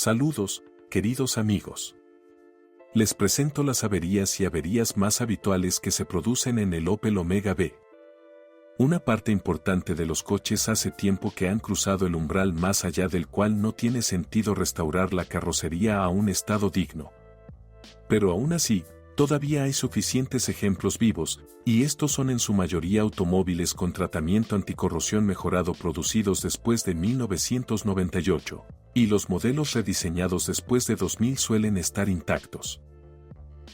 Saludos, queridos amigos. Les presento las averías y averías más habituales que se producen en el Opel Omega B. Una parte importante de los coches hace tiempo que han cruzado el umbral más allá del cual no tiene sentido restaurar la carrocería a un estado digno. Pero aún así, todavía hay suficientes ejemplos vivos, y estos son en su mayoría automóviles con tratamiento anticorrosión mejorado producidos después de 1998, y los modelos rediseñados después de 2000 suelen estar intactos.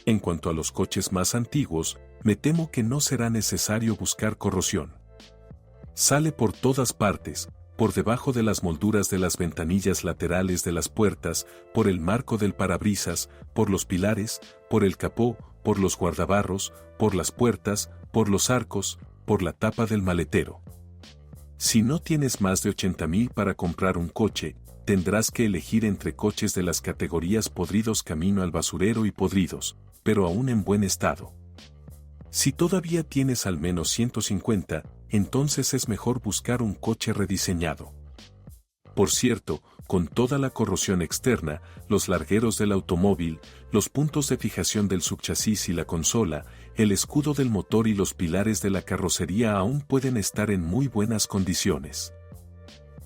En cuanto a los coches más antiguos, me temo que no será necesario buscar corrosión. Sale por todas partes, por debajo de las molduras de las ventanillas laterales de las puertas, por el marco del parabrisas, por los pilares, por el capó, por los guardabarros, por las puertas, por los arcos, por la tapa del maletero. Si no tienes más de 80,000 para comprar un coche, tendrás que elegir entre coches de las categorías podridos camino al basurero y podridos, pero aún en buen estado. Si todavía tienes al menos 150, entonces es mejor buscar un coche rediseñado. Por cierto, con toda la corrosión externa, los largueros del automóvil, los puntos de fijación del subchasis y la consola, el escudo del motor y los pilares de la carrocería aún pueden estar en muy buenas condiciones.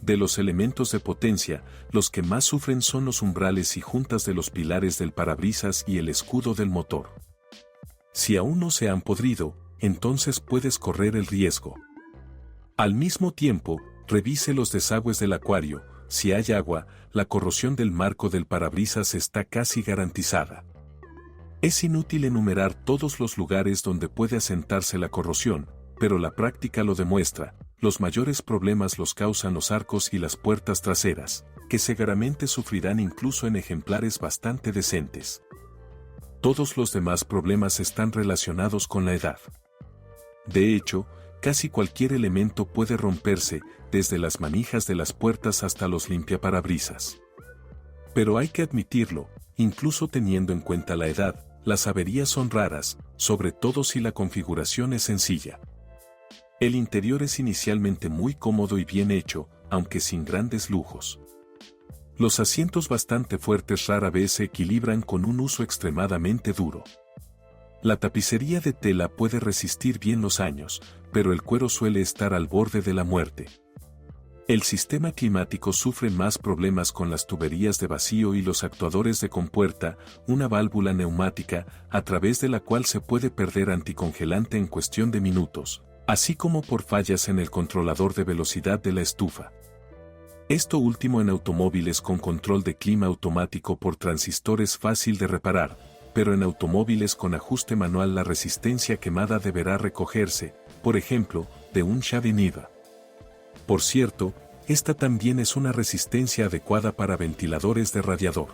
De los elementos de potencia, los que más sufren son los umbrales y juntas de los pilares del parabrisas y el escudo del motor. Si aún no se han podrido, entonces puedes correr el riesgo. Al mismo tiempo, revise los desagües del acuario. Si hay agua, la corrosión del marco del parabrisas está casi garantizada. Es inútil enumerar todos los lugares donde puede asentarse la corrosión, pero la práctica lo demuestra. Los mayores problemas los causan los arcos y las puertas traseras, que seguramente sufrirán incluso en ejemplares bastante decentes. Todos los demás problemas están relacionados con la edad. De hecho, casi cualquier elemento puede romperse, desde las manijas de las puertas hasta los limpiaparabrisas. Pero hay que admitirlo, incluso teniendo en cuenta la edad, las averías son raras, sobre todo si la configuración es sencilla. El interior es inicialmente muy cómodo y bien hecho, aunque sin grandes lujos. Los asientos bastante fuertes rara vez se equilibran con un uso extremadamente duro. La tapicería de tela puede resistir bien los años, pero el cuero suele estar al borde de la muerte. El sistema climático sufre más problemas con las tuberías de vacío y los actuadores de compuerta, una válvula neumática, a través de la cual se puede perder anticongelante en cuestión de minutos, así como por fallas en el controlador de velocidad de la estufa. Esto último en automóviles con control de clima automático por transistor es fácil de reparar, pero en automóviles con ajuste manual la resistencia quemada deberá recogerse, por ejemplo, de un Chevy Niva. Por cierto, esta también es una resistencia adecuada para ventiladores de radiador.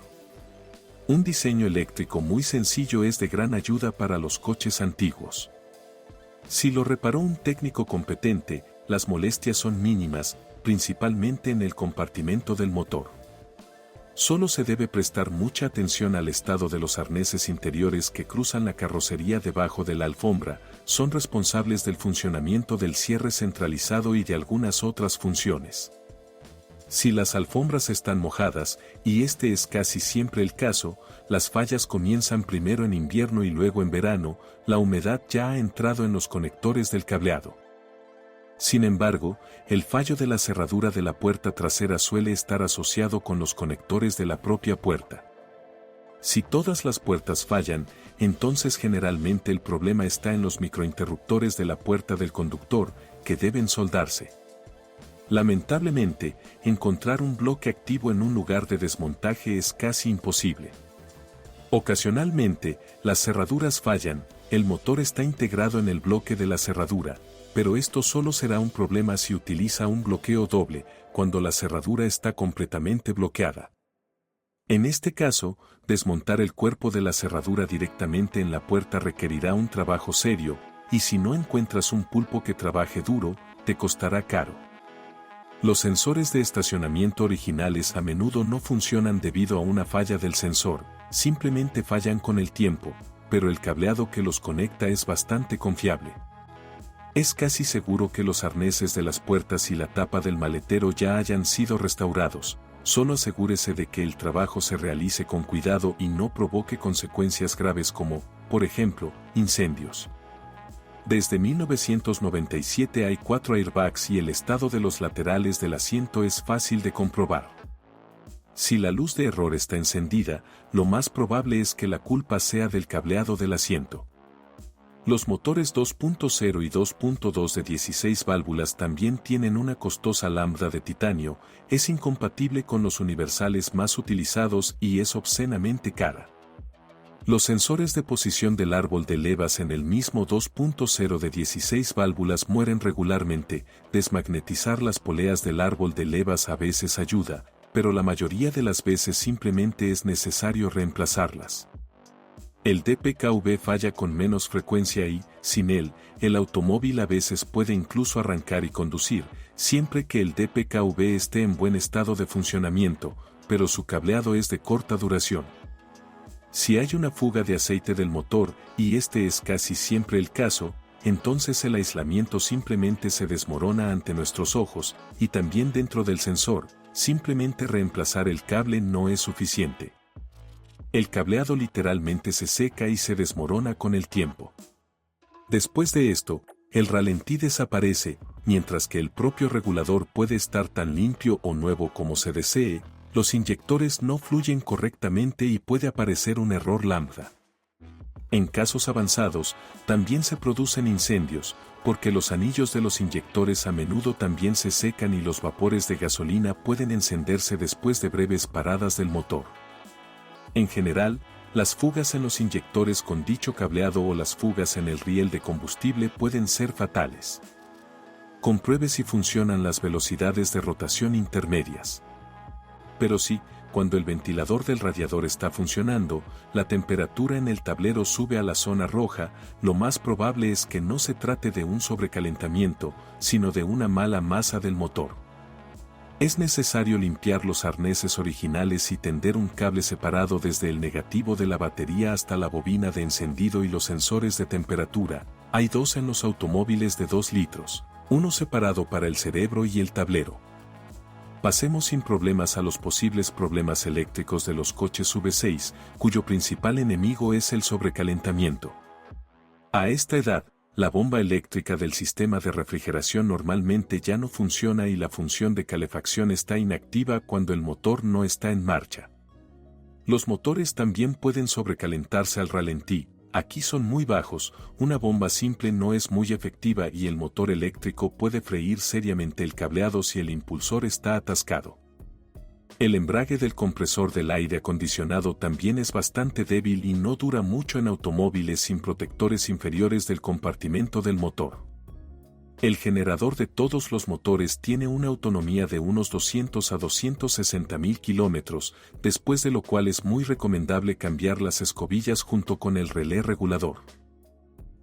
Un diseño eléctrico muy sencillo es de gran ayuda para los coches antiguos. Si lo reparó un técnico competente, las molestias son mínimas, principalmente en el compartimento del motor. Solo se debe prestar mucha atención al estado de los arneses interiores que cruzan la carrocería debajo de la alfombra, son responsables del funcionamiento del cierre centralizado y de algunas otras funciones. Si las alfombras están mojadas, y este es casi siempre el caso, las fallas comienzan primero en invierno y luego en verano, la humedad ya ha entrado en los conectores del cableado. Sin embargo, el fallo de la cerradura de la puerta trasera suele estar asociado con los conectores de la propia puerta. Si todas las puertas fallan, entonces generalmente el problema está en los microinterruptores de la puerta del conductor, que deben soldarse. Lamentablemente, encontrar un bloque activo en un lugar de desmontaje es casi imposible. Ocasionalmente, las cerraduras fallan, el motor está integrado en el bloque de la cerradura, pero esto solo será un problema si utiliza un bloqueo doble, cuando la cerradura está completamente bloqueada. En este caso, desmontar el cuerpo de la cerradura directamente en la puerta requerirá un trabajo serio, y si no encuentras un pulpo que trabaje duro, te costará caro. Los sensores de estacionamiento originales a menudo no funcionan debido a una falla del sensor, simplemente fallan con el tiempo, pero el cableado que los conecta es bastante confiable. Es casi seguro que los arneses de las puertas y la tapa del maletero ya hayan sido restaurados, solo asegúrese de que el trabajo se realice con cuidado y no provoque consecuencias graves como, por ejemplo, incendios. Desde 1997 hay 4 airbags y el estado de los laterales del asiento es fácil de comprobar. Si la luz de error está encendida, lo más probable es que la culpa sea del cableado del asiento. Los motores 2.0 y 2.2 de 16 válvulas también tienen una costosa lambda de titanio, es incompatible con los universales más utilizados y es obscenamente cara. Los sensores de posición del árbol de levas en el mismo 2.0 de 16 válvulas mueren regularmente, desmagnetizar las poleas del árbol de levas a veces ayuda, pero la mayoría de las veces simplemente es necesario reemplazarlas. El DPKV falla con menos frecuencia y, sin él, el automóvil a veces puede incluso arrancar y conducir, siempre que el DPKV esté en buen estado de funcionamiento, pero su cableado es de corta duración. Si hay una fuga de aceite del motor, y este es casi siempre el caso, entonces el aislamiento simplemente se desmorona ante nuestros ojos, y también dentro del sensor, simplemente reemplazar el cable no es suficiente. El cableado literalmente se seca y se desmorona con el tiempo. Después de esto, el ralentí desaparece, mientras que el propio regulador puede estar tan limpio o nuevo como se desee, los inyectores no fluyen correctamente y puede aparecer un error lambda. En casos avanzados, también se producen incendios, porque los anillos de los inyectores a menudo también se secan y los vapores de gasolina pueden encenderse después de breves paradas del motor. En general, las fugas en los inyectores con dicho cableado o las fugas en el riel de combustible pueden ser fatales. Compruebe si funcionan las velocidades de rotación intermedias. Pero si, cuando el ventilador del radiador está funcionando, la temperatura en el tablero sube a la zona roja, lo más probable es que no se trate de un sobrecalentamiento, sino de una mala masa del motor. Es necesario limpiar los arneses originales y tender un cable separado desde el negativo de la batería hasta la bobina de encendido y los sensores de temperatura. Hay 2 en los automóviles de 2 litros, uno separado para el cerebro y el tablero. Pasemos sin problemas a los posibles problemas eléctricos de los coches V6, cuyo principal enemigo es el sobrecalentamiento. A esta edad, la bomba eléctrica del sistema de refrigeración normalmente ya no funciona y la función de calefacción está inactiva cuando el motor no está en marcha. Los motores también pueden sobrecalentarse al ralentí, aquí son muy bajos, una bomba simple no es muy efectiva y el motor eléctrico puede freír seriamente el cableado si el impulsor está atascado. El embrague del compresor del aire acondicionado también es bastante débil y no dura mucho en automóviles sin protectores inferiores del compartimento del motor. El generador de todos los motores tiene una autonomía de unos 200 a 260.000 kilómetros, después de lo cual es muy recomendable cambiar las escobillas junto con el relé regulador.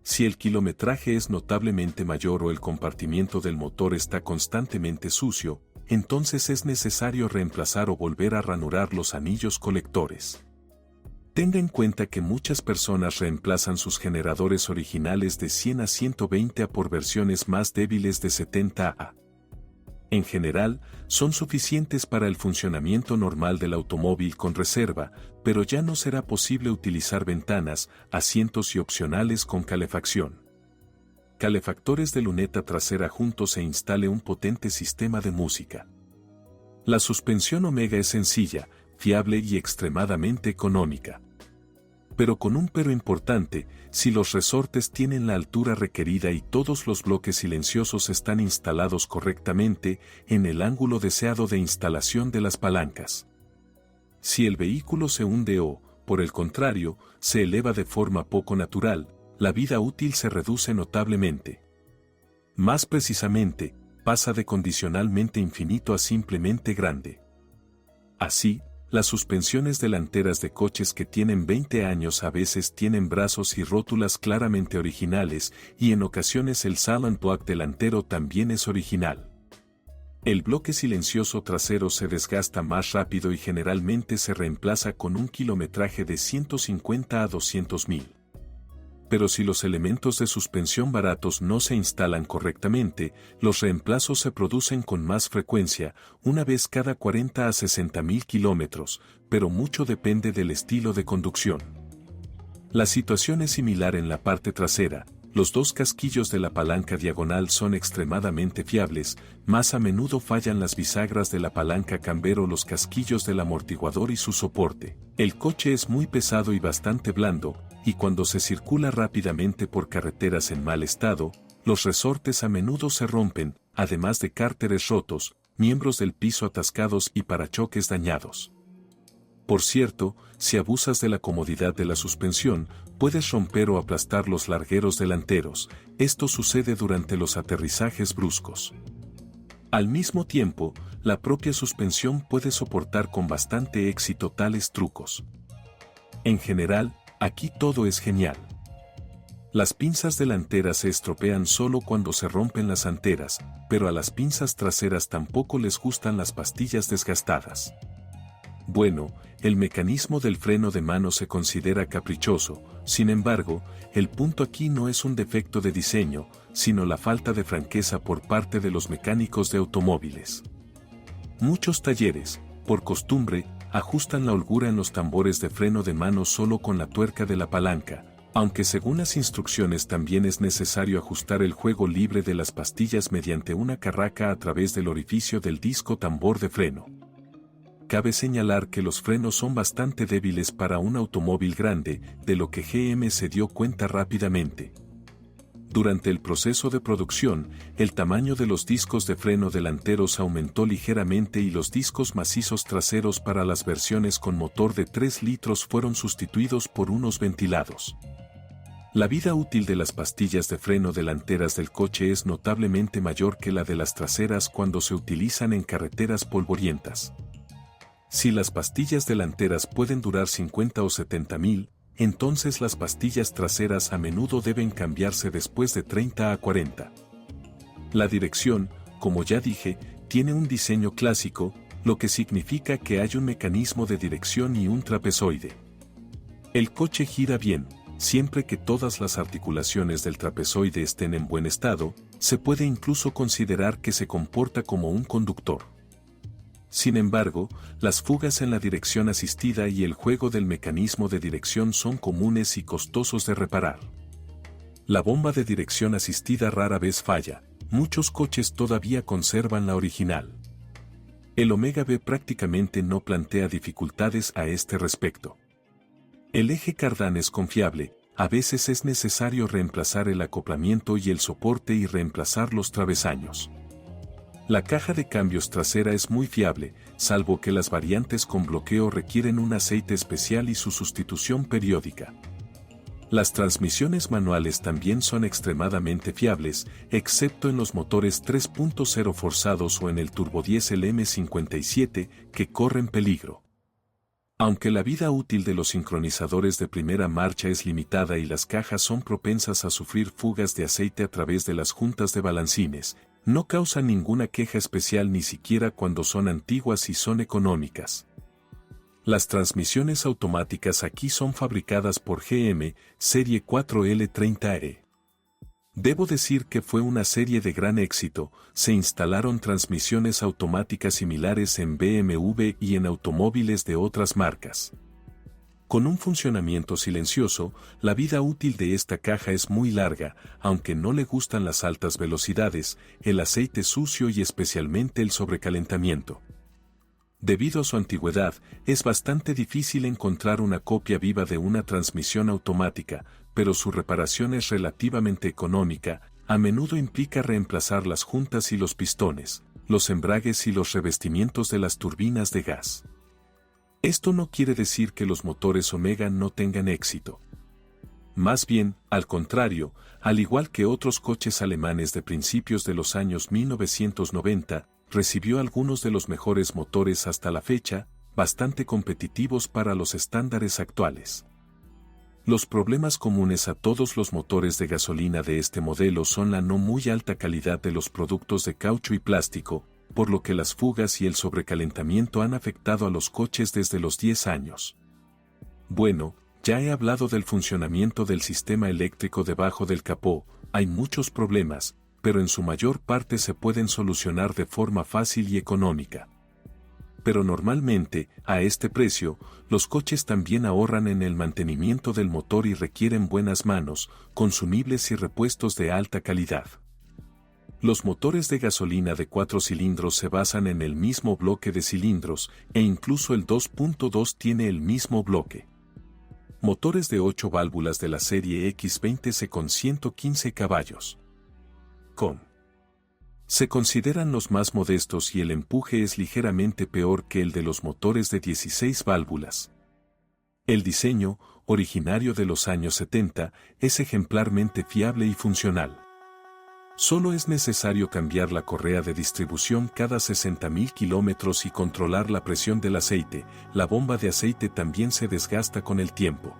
Si el kilometraje es notablemente mayor o el compartimiento del motor está constantemente sucio, entonces es necesario reemplazar o volver a ranurar los anillos colectores. Tenga en cuenta que muchas personas reemplazan sus generadores originales de 100 a 120 A por versiones más débiles de 70 A. En general, son suficientes para el funcionamiento normal del automóvil con reserva, pero ya no será posible utilizar ventanas, asientos y opcionales con calefacción. Calefactores de luneta trasera juntos e instale un potente sistema de música. La suspensión Omega es sencilla, fiable y extremadamente económica. Pero con un pero importante, si los resortes tienen la altura requerida y todos los bloques silenciosos están instalados correctamente en el ángulo deseado de instalación de las palancas. Si el vehículo se hunde o, por el contrario, se eleva de forma poco natural, la vida útil se reduce notablemente. Más precisamente, pasa de condicionalmente infinito a simplemente grande. Así, las suspensiones delanteras de coches que tienen 20 años a veces tienen brazos y rótulas claramente originales y en ocasiones el silent block delantero también es original. El bloque silencioso trasero se desgasta más rápido y generalmente se reemplaza con un kilometraje de 150 a 200.000. pero si los elementos de suspensión baratos no se instalan correctamente, los reemplazos se producen con más frecuencia, una vez cada 40 a 60.000 kilómetros, pero mucho depende del estilo de conducción. La situación es similar en la parte trasera. Los dos casquillos de la palanca diagonal son extremadamente fiables, más a menudo fallan las bisagras de la palanca camber o los casquillos del amortiguador y su soporte. El coche es muy pesado y bastante blando, y cuando se circula rápidamente por carreteras en mal estado, los resortes a menudo se rompen, además de cárteres rotos, miembros del piso atascados y parachoques dañados. Por cierto, si abusas de la comodidad de la suspensión, puedes romper o aplastar los largueros delanteros. Esto sucede durante los aterrizajes bruscos. Al mismo tiempo, la propia suspensión puede soportar con bastante éxito tales trucos. En general, aquí todo es genial. Las pinzas delanteras se estropean solo cuando se rompen las anteras, pero a las pinzas traseras tampoco les gustan las pastillas desgastadas. Bueno, el mecanismo del freno de mano se considera caprichoso, sin embargo, el punto aquí no es un defecto de diseño, sino la falta de franqueza por parte de los mecánicos de automóviles. Muchos talleres, por costumbre, ajustan la holgura en los tambores de freno de mano solo con la tuerca de la palanca, aunque según las instrucciones también es necesario ajustar el juego libre de las pastillas mediante una carraca a través del orificio del disco tambor de freno. Cabe señalar que los frenos son bastante débiles para un automóvil grande, de lo que GM se dio cuenta rápidamente. Durante el proceso de producción, el tamaño de los discos de freno delanteros aumentó ligeramente y los discos macizos traseros para las versiones con motor de 3 litros fueron sustituidos por unos ventilados. La vida útil de las pastillas de freno delanteras del coche es notablemente mayor que la de las traseras cuando se utilizan en carreteras polvorientas. Si las pastillas delanteras pueden durar 50 o 70.000, entonces las pastillas traseras a menudo deben cambiarse después de 30 a 40. La dirección, como ya dije, tiene un diseño clásico, lo que significa que hay un mecanismo de dirección y un trapezoide. El coche gira bien, siempre que todas las articulaciones del trapezoide estén en buen estado, se puede incluso considerar que se comporta como un conductor. Sin embargo, las fugas en la dirección asistida y el juego del mecanismo de dirección son comunes y costosos de reparar. La bomba de dirección asistida rara vez falla, muchos coches todavía conservan la original. El Omega B prácticamente no plantea dificultades a este respecto. El eje cardán es confiable, a veces es necesario reemplazar el acoplamiento y el soporte y reemplazar los travesaños. La caja de cambios trasera es muy fiable, salvo que las variantes con bloqueo requieren un aceite especial y su sustitución periódica. Las transmisiones manuales también son extremadamente fiables, excepto en los motores 3.0 forzados o en el turbodiesel M57, que corren peligro. Aunque la vida útil de los sincronizadores de primera marcha es limitada y las cajas son propensas a sufrir fugas de aceite a través de las juntas de balancines, no causan ninguna queja especial ni siquiera cuando son antiguas y son económicas. Las transmisiones automáticas aquí son fabricadas por GM, serie 4L30E. Debo decir que fue una serie de gran éxito, se instalaron transmisiones automáticas similares en BMW y en automóviles de otras marcas. Con un funcionamiento silencioso, la vida útil de esta caja es muy larga, aunque no le gustan las altas velocidades, el aceite sucio y especialmente el sobrecalentamiento. Debido a su antigüedad, es bastante difícil encontrar una copia viva de una transmisión automática, pero su reparación es relativamente económica, a menudo implica reemplazar las juntas y los pistones, los embragues y los revestimientos de las turbinas de gas. Esto no quiere decir que los motores Omega no tengan éxito. Más bien, al contrario, al igual que otros coches alemanes de principios de los años 1990, recibió algunos de los mejores motores hasta la fecha, bastante competitivos para los estándares actuales. Los problemas comunes a todos los motores de gasolina de este modelo son la no muy alta calidad de los productos de caucho y plástico, por lo que las fugas y el sobrecalentamiento han afectado a los coches desde los 10 años. Bueno, Ya he hablado del funcionamiento del sistema eléctrico debajo del capó, hay muchos problemas, pero en su mayor parte se pueden solucionar de forma fácil y económica. Pero normalmente, a este precio, los coches también ahorran en el mantenimiento del motor y requieren buenas manos, consumibles y repuestos de alta calidad. Los motores de gasolina de 4 cilindros se basan en el mismo bloque de cilindros, e incluso el 2.2 tiene el mismo bloque. Motores de 8 válvulas de la serie X20C con 115 caballos. Se consideran los más modestos y el empuje es ligeramente peor que el de los motores de 16 válvulas. El diseño, originario de los años 70, es ejemplarmente fiable y funcional. Solo es necesario cambiar la correa de distribución cada 60.000 kilómetros y controlar la presión del aceite. La bomba de aceite también se desgasta con el tiempo.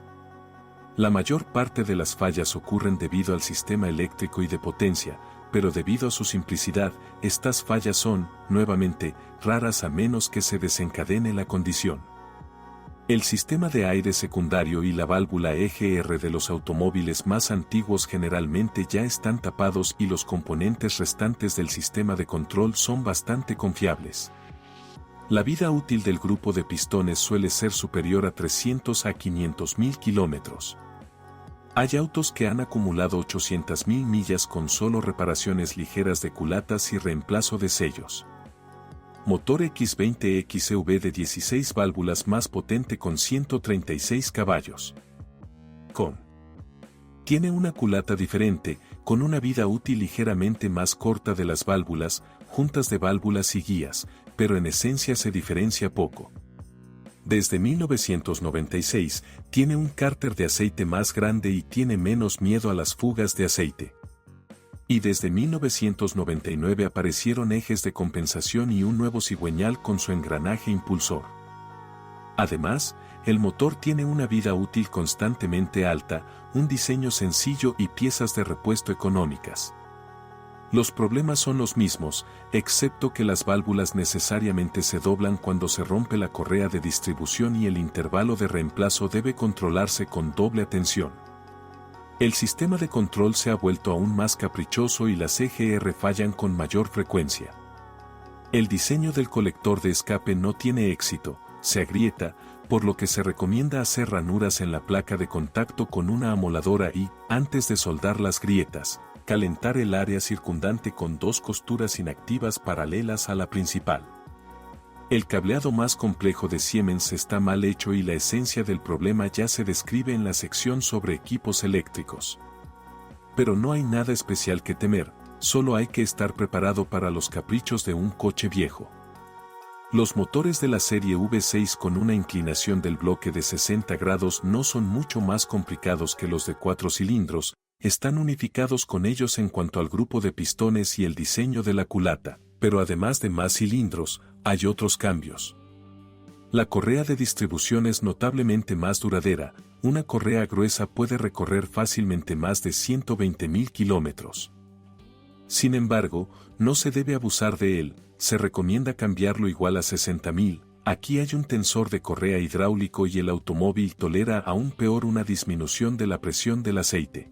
La mayor parte de las fallas ocurren debido al sistema eléctrico y de potencia, pero debido a su simplicidad, estas fallas son, nuevamente, raras a menos que se desencadene la condición. El sistema de aire secundario y la válvula EGR de los automóviles más antiguos generalmente ya están tapados y los componentes restantes del sistema de control son bastante confiables. La vida útil del grupo de pistones suele ser superior a 300 a 500.000 kilómetros. Hay autos que han acumulado 800.000 millas con solo reparaciones ligeras de culatas y reemplazo de sellos. Motor X20XEV de 16 válvulas más potente con 136 caballos. Tiene una culata diferente, con una vida útil ligeramente más corta de las válvulas, juntas de válvulas y guías, pero en esencia se diferencia poco. Desde 1996, tiene un cárter de aceite más grande y tiene menos miedo a las fugas de aceite. Y desde 1999 aparecieron ejes de compensación y un nuevo cigüeñal con su engranaje impulsor. Además, el motor tiene una vida útil constantemente alta, un diseño sencillo y piezas de repuesto económicas. Los problemas son los mismos, excepto que las válvulas necesariamente se doblan cuando se rompe la correa de distribución y el intervalo de reemplazo debe controlarse con doble atención. El sistema de control se ha vuelto aún más caprichoso y las EGR fallan con mayor frecuencia. El diseño del colector de escape no tiene éxito, se agrieta, por lo que se recomienda hacer ranuras en la placa de contacto con una amoladora y, antes de soldar las grietas, calentar el área circundante con 2 costuras inactivas paralelas a la principal. El cableado más complejo de Siemens está mal hecho y la esencia del problema ya se describe en la sección sobre equipos eléctricos. Pero no hay nada especial que temer, solo hay que estar preparado para los caprichos de un coche viejo. Los motores de la serie V6 con una inclinación del bloque de 60 grados no son mucho más complicados que los de 4 cilindros, están unificados con ellos en cuanto al grupo de pistones y el diseño de la culata, pero además de más cilindros, hay otros cambios. La correa de distribución es notablemente más duradera, una correa gruesa puede recorrer fácilmente más de 120.000 kilómetros. Sin embargo, no se debe abusar de él, se recomienda cambiarlo igual a 60.000, aquí hay un tensor de correa hidráulico y el automóvil tolera aún peor una disminución de la presión del aceite.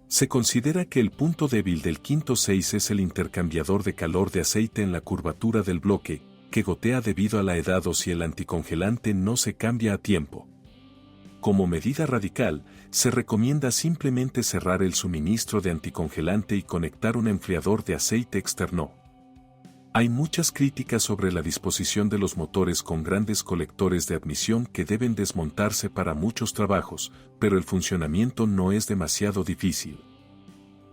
Se considera que el punto débil del quinto 6 es el intercambiador de calor de aceite en la curvatura del bloque, que gotea debido a la edad o si el anticongelante no se cambia a tiempo. Como medida radical, se recomienda simplemente cerrar el suministro de anticongelante y conectar un enfriador de aceite externo. Hay muchas críticas sobre la disposición de los motores con grandes colectores de admisión que deben desmontarse para muchos trabajos, pero el funcionamiento no es demasiado difícil.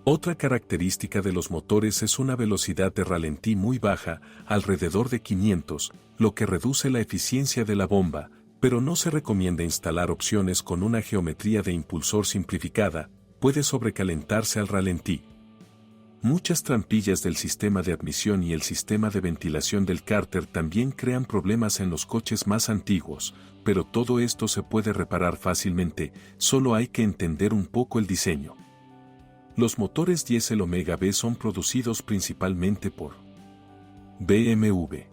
Otra característica de los motores es una velocidad de ralentí muy baja, alrededor de 500, lo que reduce la eficiencia de la bomba, pero no se recomienda instalar opciones con una geometría de impulsor simplificada, puede sobrecalentarse al ralentí. Muchas trampillas del sistema de admisión y el sistema de ventilación del cárter también crean problemas en los coches más antiguos, pero todo esto se puede reparar fácilmente, solo hay que entender un poco el diseño. Los motores diésel Omega B son producidos principalmente por BMW.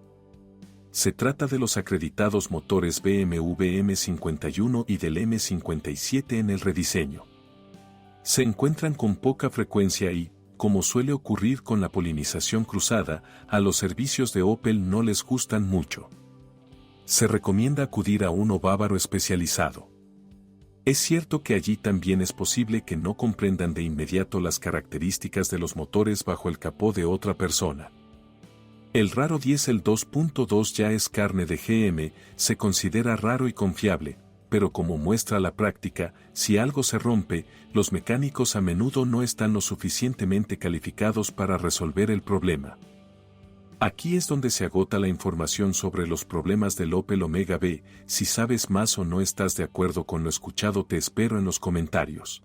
Se trata de los acreditados motores BMW M51 y del M57 en el rediseño. Se encuentran con poca frecuencia y, como suele ocurrir con la polinización cruzada, a los servicios de Opel no les gustan mucho. Se recomienda acudir a uno bávaro especializado. Es cierto que allí también es posible que no comprendan de inmediato las características de los motores bajo el capó de otra persona. El raro diésel 2.2 ya es carne de GM, se considera raro y confiable, pero como muestra la práctica, si algo se rompe, los mecánicos a menudo no están lo suficientemente calificados para resolver el problema. Aquí es donde se agota la información sobre los problemas del Opel Omega B. Si sabes más o no estás de acuerdo con lo escuchado, te espero en los comentarios.